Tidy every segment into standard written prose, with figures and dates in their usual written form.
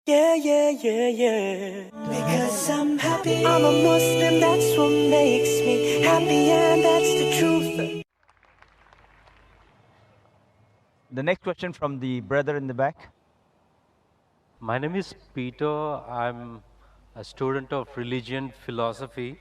Yeah, yeah, yeah, yeah. Because I'm happy. I'm a Muslim, that's what makes me happy, and that's the truth. The next question from the brother in the back. My name is Peter. I'm a student of religion philosophy.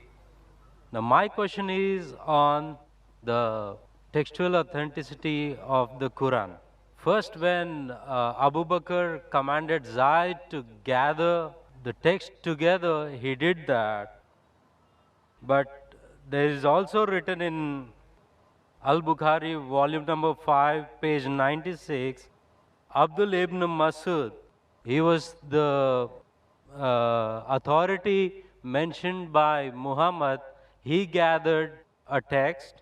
Now, my question is on the textual authenticity of the Quran. First, when Abu Bakr commanded Zaid to gather the text together, he did that. But there is also written in Al Bukhari, volume number 5, page 96, Abdul ibn Masud, he was the authority mentioned by Muhammad. He gathered a text.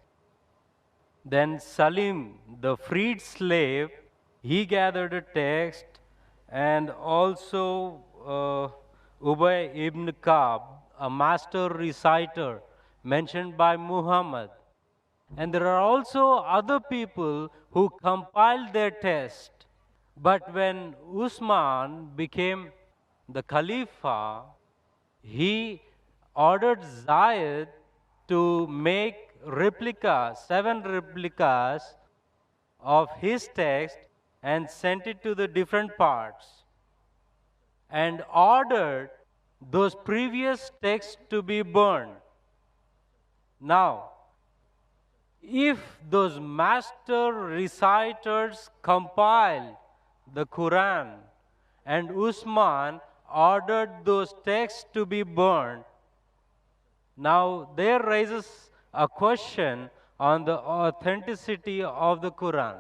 Then Salim, the freed slave, he gathered a text, and also Ubay ibn Ka'b, a master reciter mentioned by Muhammad. And there are also other people who compiled their text. But when Usman became the Khalifa, he ordered Zayed to make replicas, 7 replicas of his text and sent it to the different parts and ordered those previous texts to be burned. Now, if those master reciters compiled the Quran and Usman ordered those texts to be burned, now there rises a question on the authenticity of the Quran.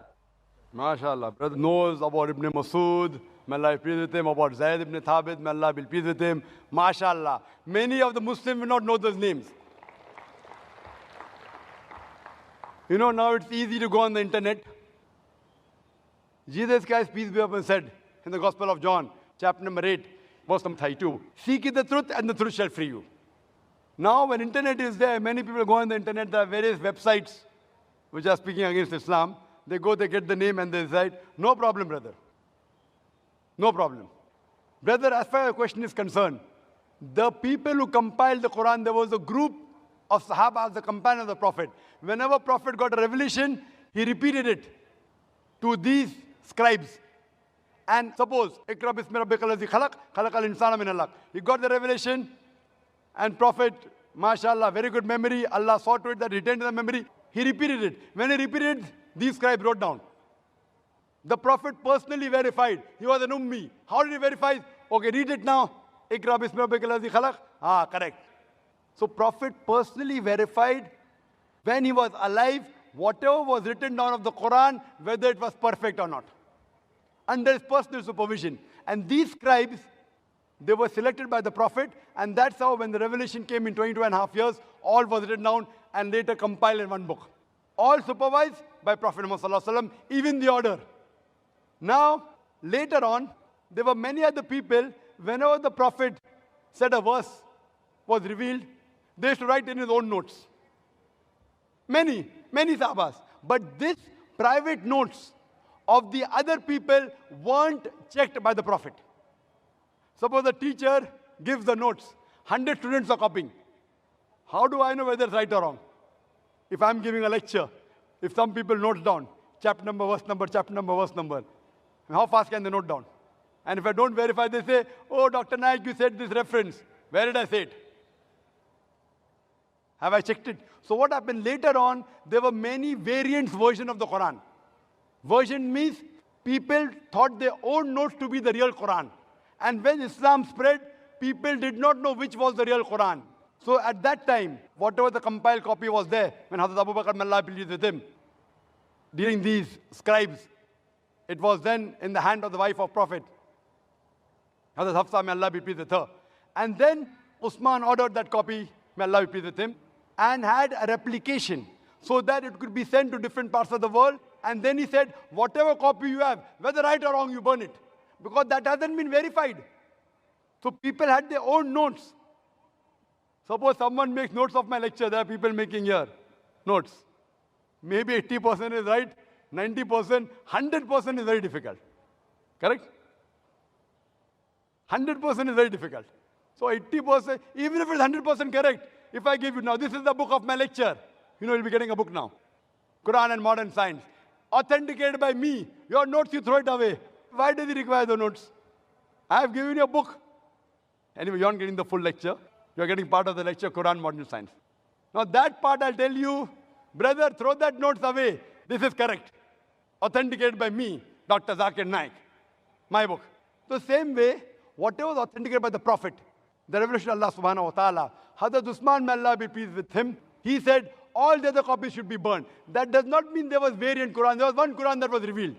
MashaAllah. Brother knows about Ibn Masud, may Allah be pleased with him, about Zayd ibn Thabit, may Allah be pleased with him. MashaAllah. Many of the Muslims will not know those names. You know, now it's easy to go on the internet. Jesus Christ, peace be upon him, said in the Gospel of John, chapter number 8, verse number 32, seek ye the truth and the truth shall free you. Now, when internet is there, many people go on the internet, there are various websites which are speaking against Islam. They go, they get the name and they decide, no problem, brother. No problem. Brother, as far as your question is concerned, the people who compiled the Quran, there was a group of Sahaba, the companions of the Prophet. Whenever Prophet got a revelation, he repeated it to these scribes. And suppose, Iqra bismi rabbika allazi khalaq, khalaqal insana min alaq. He got the revelation, and Prophet, mashallah, very good memory. Allah saw to it that he retained the memory. He repeated it. When he repeated, these scribes wrote down. The Prophet personally verified. He was an ummi. How did he verify? Okay, read it now. Iqra bismi rabbika allazi khalaq. Ah, correct. So Prophet personally verified when he was alive, whatever was written down of the Quran, whether it was perfect or not, under his personal supervision. And these scribes, they were selected by the Prophet, and that's how when the revelation came in 22.5 years, all was written down and later compiled in one book. All supervised by Prophet Muhammad, even the order. Now, later on, there were many other people, whenever the Prophet said a verse was revealed, they used to write in his own notes. Many sahabas. But this private notes of the other people weren't checked by the Prophet. Suppose the teacher gives the notes, 100 students are copying. How do I know whether it's right or wrong? If I'm giving a lecture, if some people note down, chapter number, verse number, chapter number, verse number, how fast can they note down? And if I don't verify, they say, oh, Dr. Naik, you said this reference. Where did I say it? Have I checked it? So what happened later on, there were many variants version of the Quran. Version means people thought their own notes to be the real Quran. And when Islam spread, people did not know which was the real Quran. So at that time, whatever the compiled copy was there, when Hazrat Abu Bakr, may Allah be pleased with him, during these scribes, it was then in the hand of the wife of Prophet, Hazrat Hafsa, may Allah be pleased with her. And then Usman ordered that copy, may Allah be pleased with him, and had a replication so that it could be sent to different parts of the world. And then he said, whatever copy you have, whether right or wrong, you burn it. Because that hasn't been verified. So people had their own notes. Suppose someone makes notes of my lecture, there are people making here notes. Maybe 80% is right, 90%, 100% is very difficult. Correct? 100% is very difficult. So 80%, even if it's 100% correct, if I give you now, this is the book of my lecture. You'll be getting a book now. Quran and Modern Science. Authenticated by me. Your notes, you throw it away. Why does he require the notes? I have given you a book. Anyway, you're not getting the full lecture. You're getting part of the lecture, Quran, Modern Science. Now that part I'll tell you, brother, throw that notes away. This is correct. Authenticated by me, Dr. Zakir Naik. My book. So same way, whatever was authenticated by the Prophet, the revelation of Allah subhanahu wa ta'ala, Hazrat Usman, may Allah be pleased with him, he said, all the other copies should be burned. That does not mean there was variant Quran. There was one Quran that was revealed.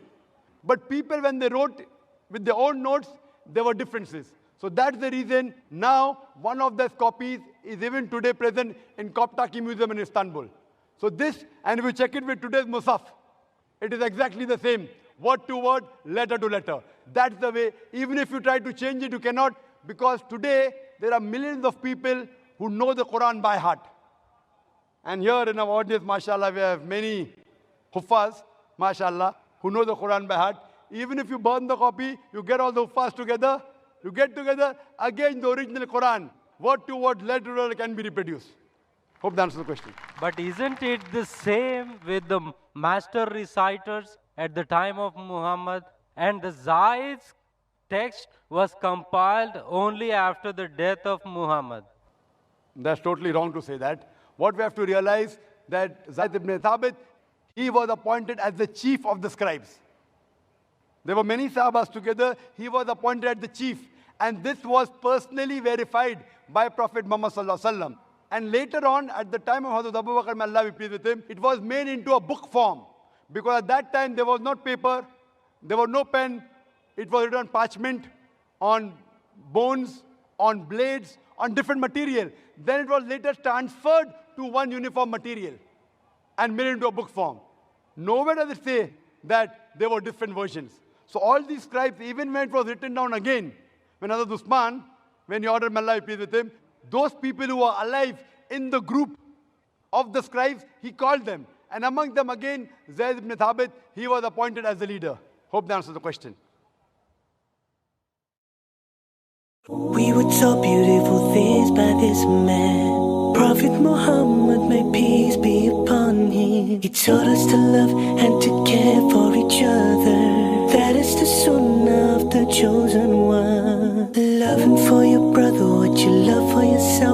But people, when they wrote with their own notes, there were differences. So that's the reason now one of those copies is even today present in Koptaki Museum in Istanbul. So this, and if you check it with today's Musaf, it is exactly the same. Word to word, letter to letter. That's the way. Even if you try to change it, you cannot, because today there are millions of people who know the Quran by heart. And here in our audience, mashallah, we have many huffaz, mashallah, who know the Quran by heart. Even if you burn the copy, you get all the huffaz together, you get together, again the original Quran, word to word, letter to letter can be reproduced. Hope that answers the question. But isn't it the same with the master reciters at the time of Muhammad? And the Zaid's text was compiled only after the death of Muhammad. That's totally wrong to say that. What we have to realize that Zaid ibn Thabit, he was appointed as the chief of the scribes. There were many Sahabas together. He was appointed as the chief. And this was personally verified by Prophet Muhammad sallallahu alaihi wasallam. And later on, at the time of Hazrat Abu Bakr, may Allah be pleased with him, it was made into a book form. Because at that time, there was not paper, there was no pen. It was written on parchment, on bones, on blades, on different material. Then it was later transferred to one uniform material and made into a book form. Nowhere does it say that there were different versions. So all these scribes, even when it was written down again, when Hazrat Usman, when he ordered, may Allah be pleased with him, those people who were alive in the group of the scribes, he called them. And among them again, Zayd ibn Thabit, he was appointed as the leader. Hope that answers the question. We were taught beautiful things by this man, Prophet Muhammad, may peace be upon him. He taught us to love and to care for each other. That is the sunnah of the chosen one. Loving for your brother what you love for yourself.